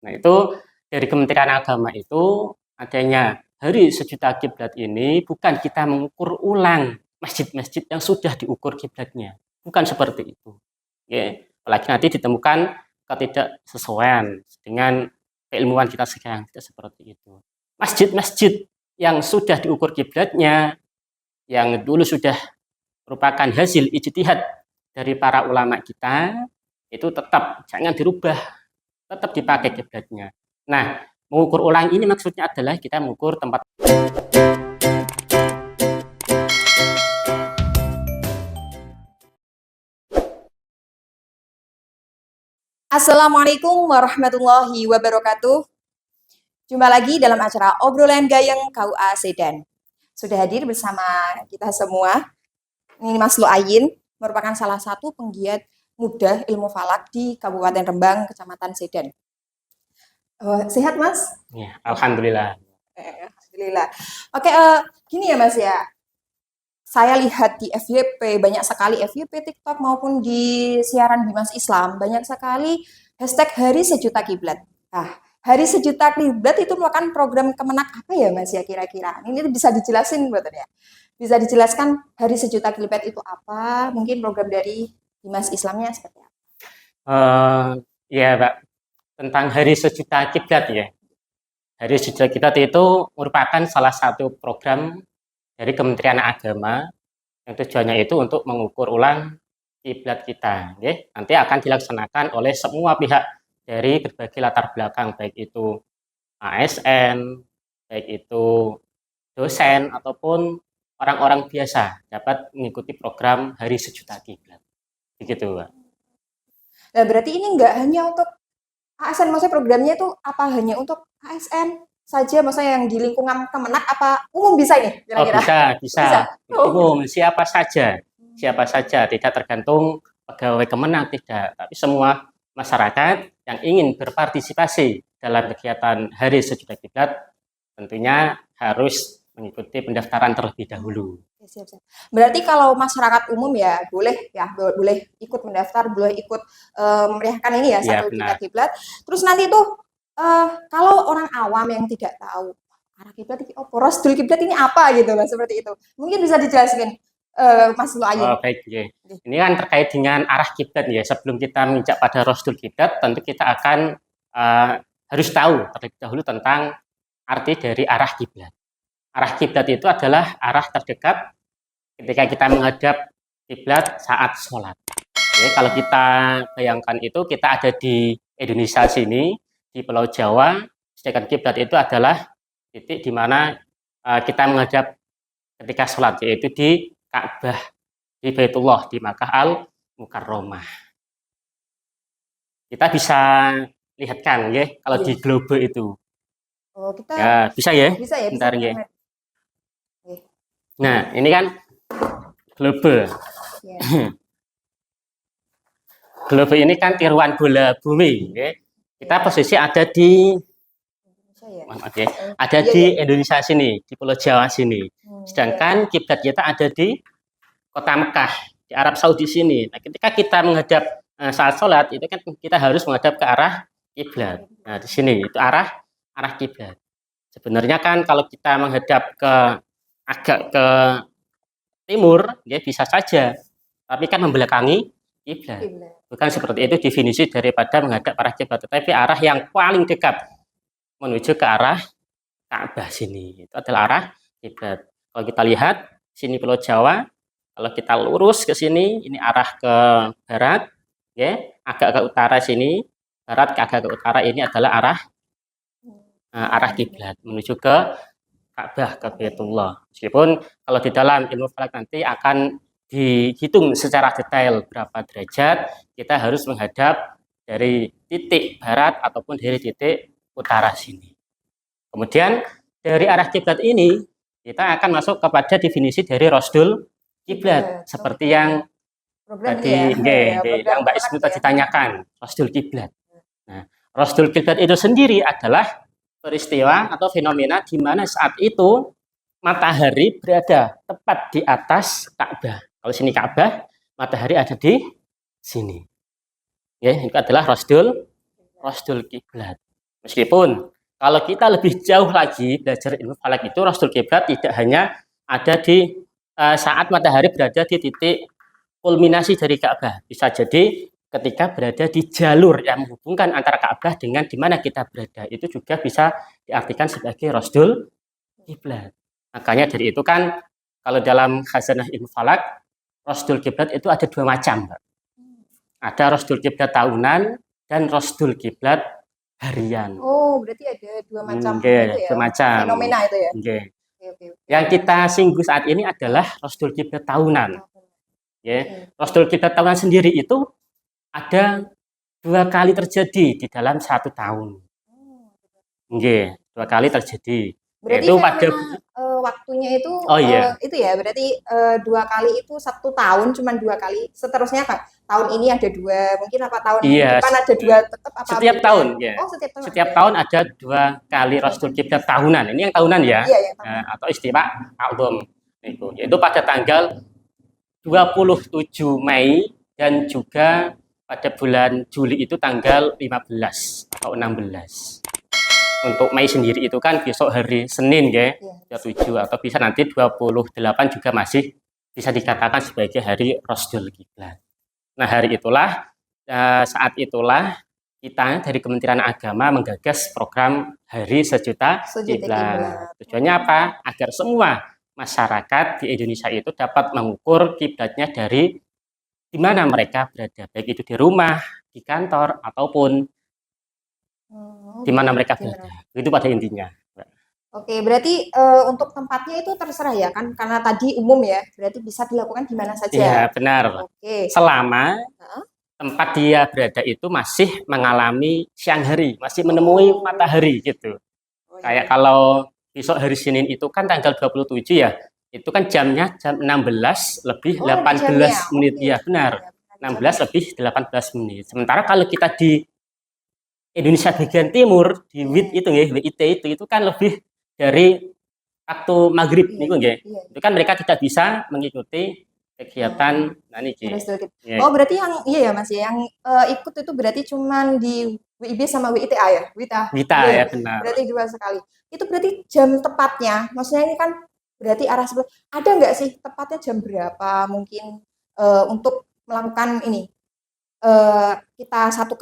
Nah, itu dari Kementerian Agama itu adanya Hari Sejuta Kiblat ini bukan kita mengukur ulang masjid-masjid yang sudah diukur kiblatnya. Bukan seperti itu. Ya, apalagi nanti ditemukan ketidaksesuaian dengan keilmuan kita sekarang, tidak seperti itu. Masjid-masjid yang sudah diukur kiblatnya, yang dulu sudah merupakan hasil ijtihad dari para ulama kita, itu tetap jangan dirubah, tetap dipakai kiblatnya. Nah, mengukur ulang ini maksudnya adalah kita mengukur tempat. Assalamualaikum warahmatullahi wabarakatuh. Jumpa lagi dalam acara obrolan Gayeng KUA Sedan. Sudah hadir bersama kita semua. Ini Mas Luayin, merupakan salah satu penggiat muda ilmu falak di Kabupaten Rembang, Kecamatan Sedan. Sehat Mas? Ya, alhamdulillah. Alhamdulillah. Oke, gini ya Mas ya. Saya lihat di FYP, banyak sekali FYP, TikTok maupun di siaran Bimas Islam, banyak sekali hashtag Hari Sejuta Kiblat. Nah, Hari Sejuta Kiblat itu merupakan program Kemenak apa ya Mas ya kira-kira? Ini bisa dijelasin buat ya? Bisa dijelaskan Hari Sejuta Kiblat itu apa? Mungkin program dari Bimas Islamnya seperti apa? Ya, Pak, tentang Hari Sejuta Kiblat ya. Hari Sejuta Kiblat itu merupakan salah satu program dari Kementerian Agama yang tujuannya itu untuk mengukur ulang kiblat kita. Ya. Nanti akan dilaksanakan oleh semua pihak dari berbagai latar belakang, baik itu ASN, baik itu dosen, ataupun orang-orang biasa dapat mengikuti program Hari Sejuta Kiblat. Begitu, Pak. Nah, berarti ini nggak hanya untuk ASN, maksudnya programnya itu apa hanya untuk ASN saja, maksudnya yang di lingkungan Kemenak apa umum bisa ini kira-kira? Bisa. Oh. Umum, siapa saja, tidak tergantung pegawai Kemenak, tidak, tapi semua masyarakat yang ingin berpartisipasi dalam kegiatan Hari Sejuta Kiblat tentunya harus mengikuti pendaftaran terlebih dahulu. Siap. Berarti kalau masyarakat umum ya boleh ikut mendaftar, boleh ikut meriahkan ini ya, Ya, satu juta kiblat. Terus nanti tuh kalau orang awam yang tidak tahu arah kiblat ini apa, Rosdul kiblat ini apa gitu lah, seperti itu. Mungkin bisa dijelaskan Mas Luayin. Oh, baik, ya. Ini kan terkait dengan arah kiblat ya. Sebelum kita menginjak pada Rosdul kiblat, tentu kita akan harus tahu terlebih dahulu tentang arti dari arah kiblat. Arah kiblat itu adalah arah terdekat ketika kita menghadap kiblat saat sholat. Jadi, kalau kita bayangkan itu kita ada di Indonesia sini, di Pulau Jawa, sedangkan kiblat itu adalah titik di mana kita menghadap ketika sholat, yaitu di Ka'bah, di Baitullah, di Makkah Al-Mukarramah. Kita bisa lihatkan ya, kalau di globe itu. Oh, kita ya, bisa ya? Bisa ya, bentar bisa. Ya. Nah, ini kan globe. Yeah. Globe ini kan tiruan bola bumi. Ya. Kita posisi ada di Indonesia sini, di Pulau Jawa sini. Sedangkan kiblat kita ada di kota Mekah, di Arab Saudi sini. Nah, ketika kita menghadap saat sholat, itu kan kita harus menghadap ke arah kiblat. Nah, di sini itu arah kiblat. Sebenarnya kan kalau kita menghadap agak ke timur, ya bisa saja. Tapi kan membelakangi kiblat. Bukan seperti itu definisi daripada menghadap arah kiblat, tetapi arah yang paling dekat menuju ke arah Ka'bah sini. Itu adalah arah kiblat. Kalau kita lihat sini Pulau Jawa, kalau kita lurus ke sini, ini arah ke barat, ya, agak ke utara sini, barat ke agak ke utara, ini adalah arah kiblat menuju ke Ka'bah, ke Baitullah. Meskipun kalau di dalam ilmu falak nanti akan dihitung secara detail berapa derajat kita harus menghadap dari titik barat ataupun dari titik utara sini. Kemudian dari arah kiblat ini kita akan masuk kepada definisi dari Rosdul kiblat, seperti yang tadi yang Mbak Ismu tadi tanyakan, Rosdul kiblat. Nah, Rosdul kiblat itu sendiri adalah peristiwa atau fenomena di mana saat itu matahari berada tepat di atas Ka'bah. Kalau sini Ka'bah, matahari ada di sini. Ya, itu adalah Rosdul kiblat. Meskipun kalau kita lebih jauh lagi belajar ilmu falak itu, Rasdul Kiblat tidak hanya ada di saat matahari berada di titik kulminasi dari Ka'bah. Bisa jadi ketika berada di jalur yang menghubungkan antara Ka'bah dengan di mana kita berada, itu juga bisa diartikan sebagai Rasdul Kiblat. Makanya dari itu kan kalau dalam khazanah ilmu falak, Rasdul Kiblat itu ada dua macam, Mbak. Ada Rasdul Kiblat tahunan dan Rasdul Kiblat harian. Oh, berarti ada dua macam Nggih, itu ya. dua macam. Fenomena itu ya. Nggih. Oke. Yang kita singgung saat ini adalah Rasdul Kiblat tahunan. Ya. Rasdul Kiblat tahunan sendiri itu ada 2 kali terjadi di dalam 1 tahun. Nggih, 2 kali terjadi. Berarti Yaitu karena pada waktunya itu iya. itu ya, berarti 2 kali itu 1 tahun cuman 2 kali. Seterusnya kan tahun ini ada 2, mungkin apa tahun Iya, depan ada 2 tetap apa setiap beda? tahun ya. Oh, setiap tahun. Setiap ada. tahun ada 2 kali Rasdul Kiblat tahunan. Ini yang tahunan ya. Iya, ya, tahunan. Atau istilah A'dham. Yaitu pada tanggal 27 Mei dan juga pada bulan Juli itu tanggal 15 atau 16. Untuk Mei sendiri itu kan besok hari Senin ya, 27 atau bisa nanti 28 juga masih bisa dikatakan sebagai hari Rasdul Kiblat. Nah, hari itulah saat itulah kita dari Kementerian Agama menggagas program Hari Sejuta Kiblat. Tujuannya apa? Agar semua masyarakat di Indonesia itu dapat mengukur kiblatnya dari di mana mereka berada, baik itu di rumah, di kantor, ataupun di mana mereka berada. Itu pada intinya. Oke, berarti untuk tempatnya itu terserah ya kan, karena tadi umum ya, berarti bisa dilakukan di mana saja. Iya, benar. Oke. Selama tempat dia berada itu masih mengalami siang hari, masih menemui matahari gitu. Kayak kalau besok hari Senin itu kan tanggal 27 ya, itu kan jamnya jam 16 lebih 18 menit. Ya benar, 16 lebih 18 menit. Sementara kalau kita di Indonesia bagian timur, di WIT itu kan lebih dari waktu maghrib niku nggih. Itu kan mereka tidak bisa mengikuti kegiatan Oh, berarti yang iya ya Mas, yang ikut itu berarti cuman di WIB sama WITA ya? WITA ya benar. Berarti 2 sekali. Itu berarti jam tepatnya, maksudnya ini kan berarti arah sebelah. Ada nggak sih tepatnya jam berapa mungkin untuk melakukan ini? Kita satu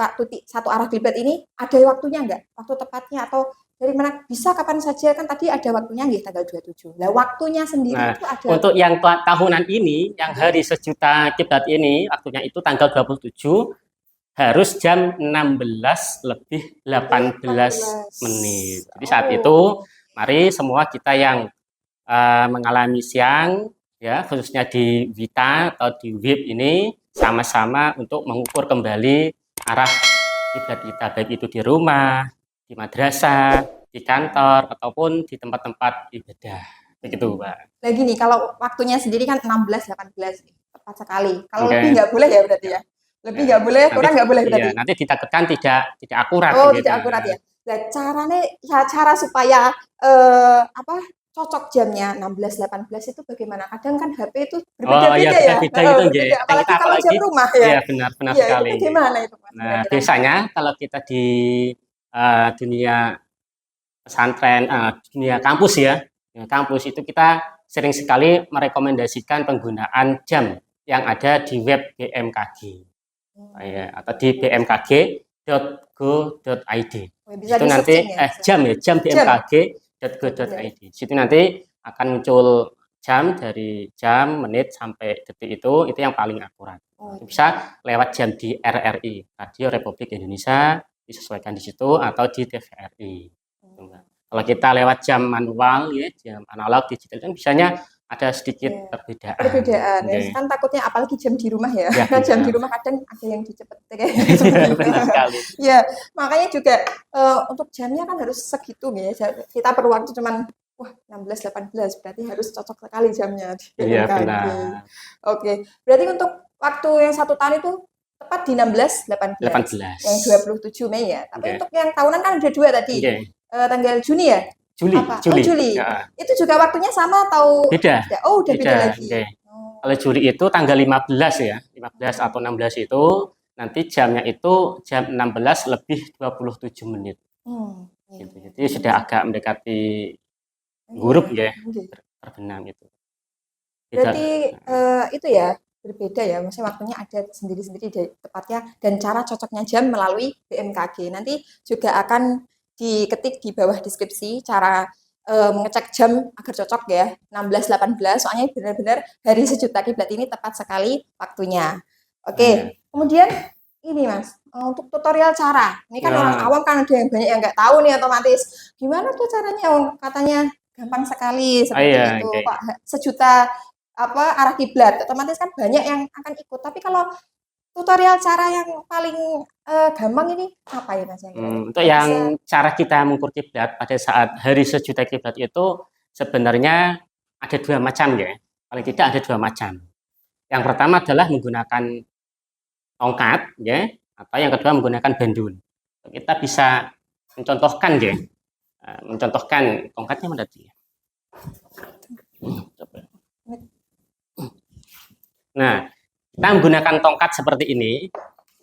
arah kiblat ini ada waktunya nggak? Waktu tepatnya atau dari mana bisa kapan saja kan tadi ada waktunya nggih tanggal 27. Nah, waktunya sendiri itu ada. Untuk yang tahunan ini, yang Hari Sejuta Kiblat ini, waktunya itu tanggal 27 harus jam 16 lebih 18 menit. Jadi saat itu mari semua kita yang mengalami siang ya, khususnya di WITA atau di WIB ini sama-sama untuk mengukur kembali arah kiblat kita, baik itu di rumah, di madrasah, di kantor, ataupun di tempat-tempat ibadah. Begitu, Mbak. Nah gini, kalau waktunya sendiri kan 16-18, tepat sekali. Kalau lebih nggak boleh ya berarti ya? Lebih nggak boleh, kurang nggak boleh berarti? Nanti ditakutkan tidak akurat. Oh, gitu. Tidak akurat ya? Nah, caranya, cara supaya cocok jamnya 16-18 itu bagaimana? Kadang kan HP itu berbeda-beda ya. Beda. Apalagi kalau jam rumah ya. Iya, benar sekali. Itu gimana itu, Mas? Nah, biasanya kalau kita di dunia pesantren, dunia kampus ya, kampus itu kita sering sekali merekomendasikan penggunaan jam yang ada di web BMKG atau di bmkg.go.id. Itu nanti jam bmkg.go.id. Situ nanti akan muncul jam dari jam, menit sampai detik itu yang paling akurat. Bisa lewat jam di RRI, Radio Republik Indonesia, disesuaikan di situ atau di TVRI. Kalau kita lewat jam manual ya, jam analog digital kan biasanya ada sedikit perbedaan. Ya. Kan takutnya apalagi jam di rumah ya. Kan jam di rumah kadang ada yang dicepet kayak gitu. Benar sekali. Ya, makanya juga untuk jamnya kan harus segitu ya. Kita perlu waktu cuman 16-18 berarti harus cocok sekali jamnya. Iya, benar. Oke. Berarti untuk waktu yang 1 tahun itu tepat di 16-18. Yang 27 Mei ya. Tapi untuk yang tahunan kan ada 2 tadi. Tanggal Juni ya? Juli. Ya. Itu juga waktunya sama atau beda? Oh, udah beda lagi. Kalau Juli itu tanggal 15 ya, 15 atau 16 itu nanti jamnya itu jam 16 lebih 27 menit. Iya, Gitu. iya, Jadi bener sudah sih. agak mendekati Iya, huruf ya, iya. terbenam itu. Berarti Tidak. itu ya berbeda ya, maksudnya waktunya ada sendiri-sendiri tepatnya dan cara cocoknya jam melalui BMKG. Nanti juga akan diketik di bawah deskripsi cara mengecek jam agar cocok ya 16.18. Soalnya benar-benar hari sejuta kiblat ini tepat sekali waktunya. Oke, Nah, kemudian ini Mas, untuk tutorial cara. Ini kan orang nah, awam kan ada yang banyak yang nggak tahu nih otomatis. Gimana tuh caranya? Oh, katanya gampang sekali oh seperti iya, itu. oke. Kok sejuta apa arah kiblat? Otomatis kan banyak yang akan ikut. Tapi kalau tutorial cara yang paling gampang ini apa ya Mas yang kira-kira? Untuk Biar bisa yang cara kita mengukur kiblat pada saat hari sejuta kiblat itu sebenarnya ada dua macam ya. Paling tidak ada dua macam. Yang pertama adalah menggunakan tongkat ya, atau yang kedua menggunakan bandul. Kita bisa mencontohkan ya, mencontohkan tongkatnya mana tadi? Coba. Nah, kita menggunakan tongkat seperti ini.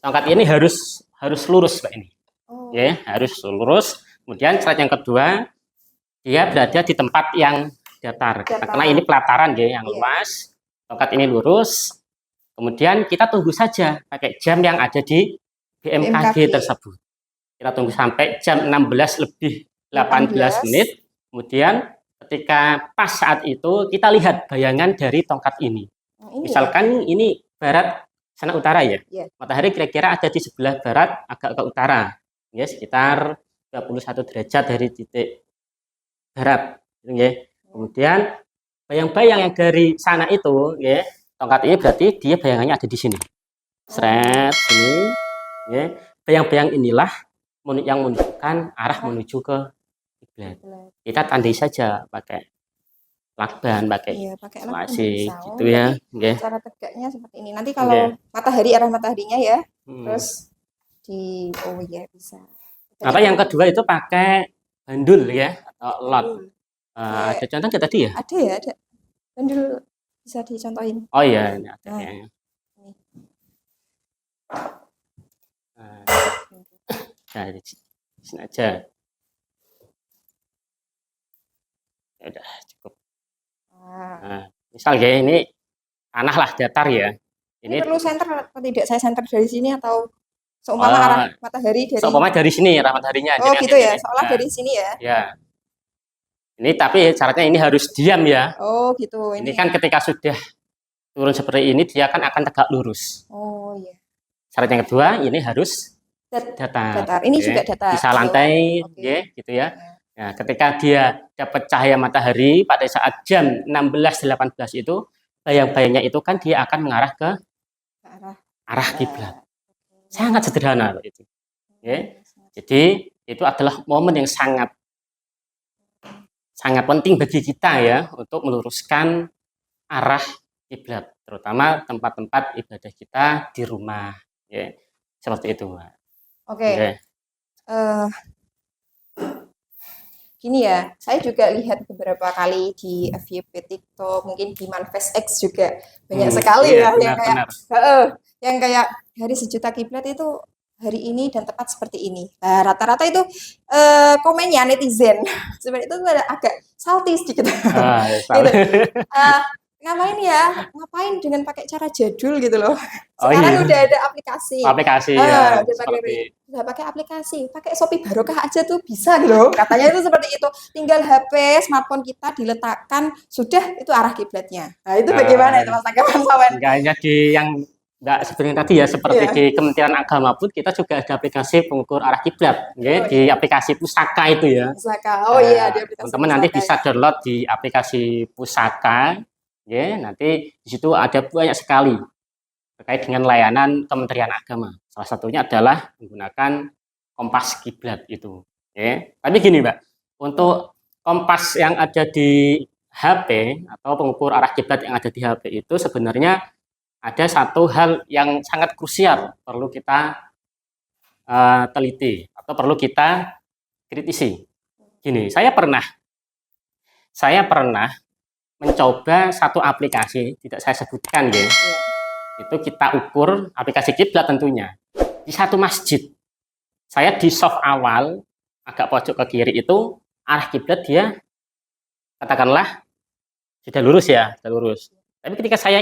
Tongkat ini harus lurus Pak ini. oh, Ya, harus lurus. Kemudian syarat yang kedua, dia berada di tempat yang datar. Karena ini pelataran ya, yang iya. luas. Tongkat ini lurus. Kemudian kita tunggu saja pakai jam yang ada di BMKG tersebut. Kita tunggu sampai jam 16 lebih 18 menit. Kemudian ketika pas saat itu kita lihat bayangan dari tongkat ini. Misalkan ini barat sana utara ya. Matahari kira-kira ada di sebelah barat agak ke utara. Ya, sekitar 21 derajat dari titik barat. Ya. Kemudian bayang-bayang yang dari sana itu ya, tongkat ini berarti dia bayangannya ada di sini. Seret sini ya. Bayang-bayang inilah yang menunjukkan arah menuju ke kiblat. Kita tandai saja pakai lakban, pakai selasi gitu ya. Cara tegaknya seperti ini. Nanti kalau matahari arah mataharinya ya, terus di oh ya bisa. Atau yang kedua itu pakai bandul ya atau lot. Ada contoh nggak tadi ya? Ada ya, ada. Bandul bisa dicontohin. Oh iya, ini ada ya. Nah, di sini aja. Ya udah cukup. Nah, misal ya ini tanah lah datar ya. Ini perlu center atau tidak? Saya center dari sini atau seumpama arah matahari dari seumpama dari sini arah mataharinya. Oh gitu ya, seolah dari sini ya. Ya. Ini tapi syaratnya ini harus diam ya. Oh gitu. Ini kan ketika sudah turun seperti ini dia kan akan tegak lurus. Oh iya. Syarat yang kedua ini harus datar. Ini juga datar. Bisa lantai, ya, gitu ya. Nah, ketika dia dapat cahaya matahari pada saat jam 16.18 itu, bayang-bayangnya itu kan dia akan mengarah ke arah kiblat. Sangat sederhana itu. Ya. Jadi itu adalah momen yang sangat penting bagi kita ya untuk meluruskan arah kiblat, terutama tempat-tempat ibadah kita di rumah. Ya. Seperti itu, Mbak. Oke. Gini ya, saya juga lihat beberapa kali di FYP TikTok, mungkin di Manifest X juga banyak sekali ya yang kayak hari sejuta kiblat itu hari ini dan tepat seperti ini. Nah, rata-rata itu komennya netizen sebenarnya itu agak salty sedikit. Gitu. Ngapain dengan pakai cara jadul gitu loh. Sekarang udah ada aplikasi. Ya, udah pakai aplikasi, pakai Shopee Barokah aja tuh bisa loh. Katanya itu seperti itu. Tinggal HP, smartphone kita diletakkan, sudah itu arah kiblatnya. Nah, itu bagaimana itu Mas tanggapan Sawan? Enggak hanya di yang enggak seperti tadi ya, seperti di Kementerian Agama pun kita juga ada aplikasi pengukur arah kiblat, ya, di aplikasi Pusaka itu ya. Pusaka. Oh iya, di aplikasi. Teman-teman nanti bisa download di aplikasi Pusaka. Ya, nanti di situ ada banyak sekali terkait dengan layanan Kementerian Agama. Salah satunya adalah menggunakan kompas kiblat itu. Ya. Tapi gini, Mbak, untuk kompas yang ada di HP atau pengukur arah kiblat yang ada di HP itu sebenarnya ada satu hal yang sangat krusial perlu kita teliti atau perlu kita kritisi. Gini, saya pernah mencoba satu aplikasi, tidak saya sebutkan ya. Itu kita ukur aplikasi kiblat tentunya di satu masjid. Saya di soft awal agak pojok ke kiri itu arah kiblat dia katakanlah sudah lurus ya, sudah lurus. Tapi ketika saya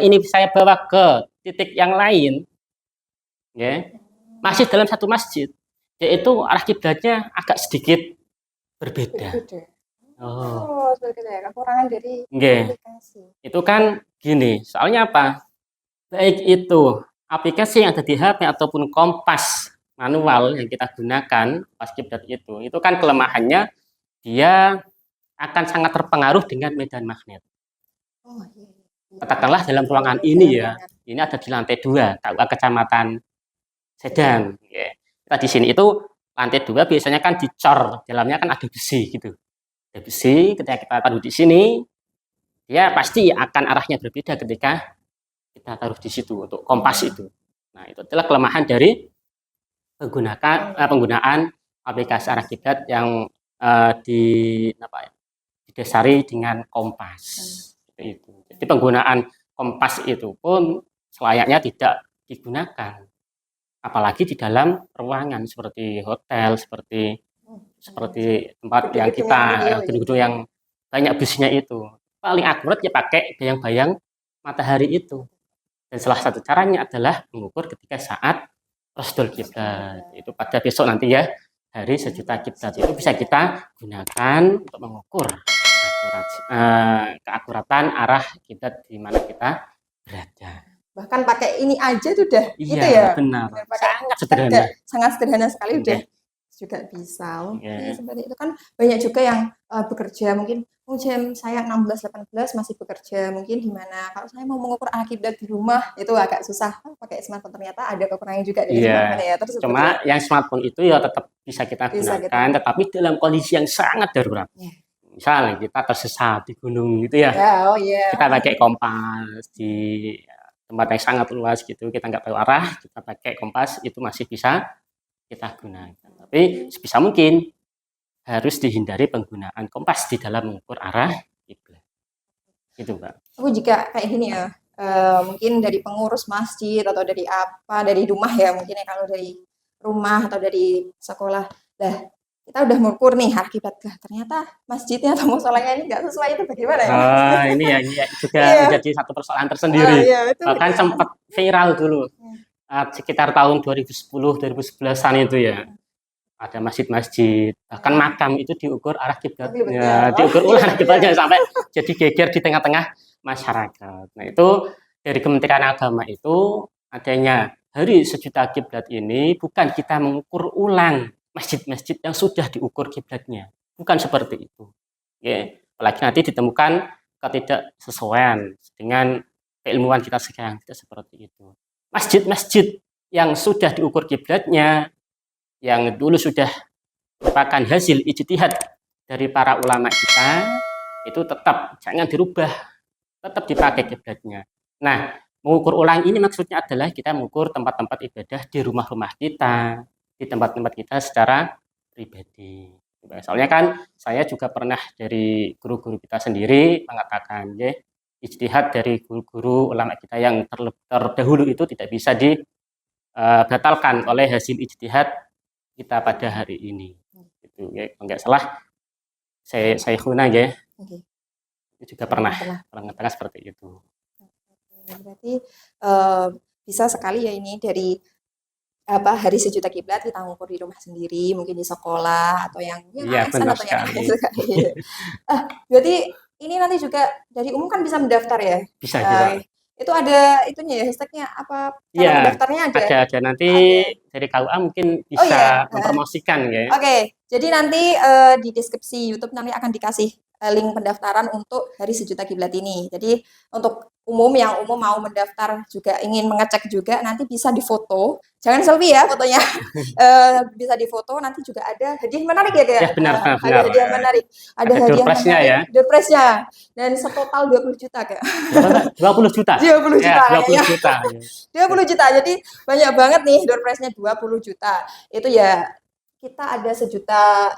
bawa ke titik yang lain, ya, masih dalam satu masjid, yaitu arah kiblatnya agak sedikit berbeda. Berbeda. Oh, Seperti itu ya, kekurangan dari nggih. aplikasi. Itu kan gini, soalnya apa? Baik itu aplikasi yang ada di HP ataupun kompas manual yang kita gunakan pas kiblat itu kan kelemahannya dia akan sangat terpengaruh dengan medan magnet. Oh iya. Katakanlah dalam ruangan ini ya, ini ada di lantai 2, Kecamatan Sedan. Ya. Kita di sini itu lantai 2 biasanya kan dicor, dalamnya kan ada besi gitu. Ada besi, ketika kita taruh di sini, dia pasti akan arahnya berbeda ketika kita taruh di situ untuk kompas itu. Nah, itu adalah kelemahan dari penggunaan aplikasi arah kiblat yang didasari dengan kompas. Itu. Jadi penggunaan kompas itu pun selayaknya tidak digunakan, apalagi di dalam ruangan seperti hotel, seperti tempat yang kita gedung-gedung yang banyak besinya itu. Paling akurat ya pakai bayang-bayang matahari itu. Dan salah satu caranya adalah mengukur ketika saat Rosdul Kiblat. Itu pada besok nanti ya, hari sejuta kiblat itu bisa kita gunakan untuk mengukur keakuratan arah kiblat di mana kita berada. Bahkan pakai ini aja tuh udah Iya, gitu ya. benar. Sangat sederhana. Sangat sederhana sekali udah juga bisa. Seperti itu kan banyak juga yang bekerja mungkin jam saya 16-18 masih bekerja mungkin di mana kalau saya mau mengukur arah kiblat di rumah itu agak susah pakai smartphone, ternyata ada kekurangan juga dari smartphone ya. Terus cuma yang smartphone itu ya tetap bisa kita gunakan, tetapi dalam kondisi yang sangat darurat. Misalnya kita tersesat di gunung gitu ya, kita pakai kompas di tempat yang sangat luas gitu, kita nggak tahu arah, kita pakai kompas itu masih bisa kita gunakan. Tapi sebisa mungkin harus dihindari penggunaan kompas di dalam mengukur arah kiblat. Itu, Mbak. Aku jika kayak gini ya, mungkin dari pengurus masjid atau dari dari rumah ya mungkin ya, kalau dari rumah atau dari sekolah, kita udah mengukur nih arah kiblat, ternyata masjidnya atau musolanya ini nggak sesuai, itu bagaimana ya? Ini ya juga menjadi satu persoalan tersendiri. Bahkan sempat viral dulu sekitar tahun 2010-2011an itu ya. Ada masjid-masjid, bahkan makam itu diukur arah kiblatnya, diukur ulang arah kiblatnya sampai jadi geger di tengah-tengah masyarakat. Nah, itu dari Kementerian Agama itu adanya hari sejuta kiblat ini bukan kita mengukur ulang masjid-masjid yang sudah diukur kiblatnya, bukan seperti itu. Ya, apalagi nanti ditemukan ketidaksesuaian dengan keilmuan kita sekarang, tidak seperti itu. Masjid-masjid yang sudah diukur kiblatnya, yang dulu sudah merupakan hasil ijtihad dari para ulama kita, itu tetap jangan dirubah, tetap dipakai kiblatnya. Nah, mengukur ulang ini maksudnya adalah kita mengukur tempat-tempat ibadah di rumah-rumah kita, di tempat-tempat kita secara pribadi. Soalnya kan saya juga pernah dari guru-guru kita sendiri mengatakan, ya, ijtihad dari guru-guru ulama kita yang terdahulu itu tidak bisa dibatalkan oleh hasil ijtihad kita pada hari ini. Itu ya, enggak salah saya guna ya. Itu juga pernah mengatakan seperti itu. Berarti bisa sekali ya ini dari hari sejuta kiblat kita ngukur di rumah sendiri, mungkin di sekolah atau yang ASN atau yang berarti ini nanti juga dari umum kan bisa mendaftar ya? Bisa juga. Itu ada itunya ya, hashtagnya apa? Iya, daftarnya ada nanti dari KUA mungkin bisa mempromosikan ya. Jadi nanti di deskripsi YouTube nanti akan dikasih link pendaftaran untuk hari sejuta kiblat ini. Jadi untuk yang umum mau mendaftar juga ingin mengecek juga nanti bisa difoto, jangan selfie ya fotonya, bisa difoto, nanti juga ada hadiah menarik ya kayak. Ya, benar. Ada hadiah menarik, ada hadiah menarik, ya. Doorprize-nya dan setotal 20 juta kayak. 20 juta. 20 juta. Ya, 20 juta. 20 juta. Jadi banyak banget nih doorprize-nya 20 juta. Itu ya kita ada sejuta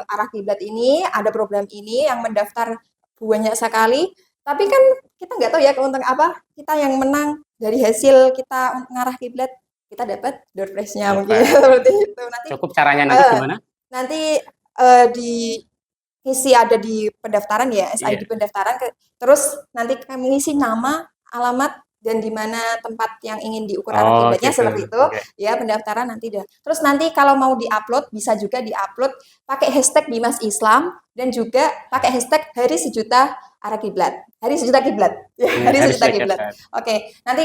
arah kiblat ini, ada program ini yang mendaftar banyak sekali. Tapi kan kita nggak tahu ya keuntungan apa, kita yang menang dari hasil kita ngarah kiblat, kita dapat doorprize-nya mungkin seperti itu. Nanti cukup caranya nanti gimana? Nanti isi ada di pendaftaran ya, SID Iya. pendaftaran, terus nanti kami isi nama, alamat, dan di mana tempat yang ingin diukur arah Oh, kiblatnya gitu. seperti itu. Oke. Ya, pendaftaran nanti dah. Terus nanti kalau mau diupload bisa juga diupload pakai hashtag Bimas Islam dan juga pakai hashtag Hari Sejuta Arah Kiblat. Hari Sejuta Kiblat. Ya, Ini Hari harus Sejuta saya Kiblat. catat. Oke, nanti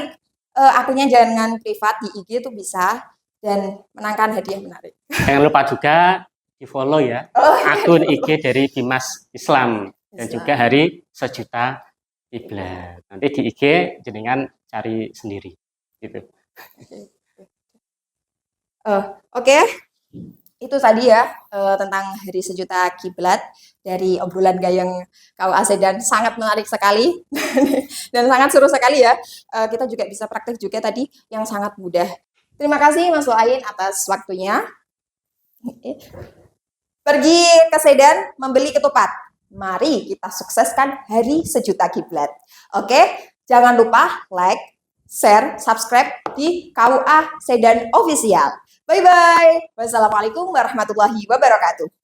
akunnya jangan privat di IG itu bisa dan menangkan hadiah menarik. Jangan lupa juga di-follow ya Oh, akun IG dari Bimas Islam dan Islam. juga Hari Sejuta Kiblat. Nanti di IG jenengan cari sendiri gitu. Oke, itu tadi ya tentang Hari Sejuta Kiblat dari obrolan gayeng KUA Sedan, sangat menarik sekali dan sangat seru sekali ya. Kita juga bisa praktek juga tadi yang sangat mudah. Terima kasih Mas Wain atas waktunya. Pergi ke Sedan membeli ketupat. Mari kita sukseskan Hari Sejuta Kiblat. Oke, jangan lupa like, share, subscribe di KUA Sedan Official. Bye-bye. Wassalamualaikum warahmatullahi wabarakatuh.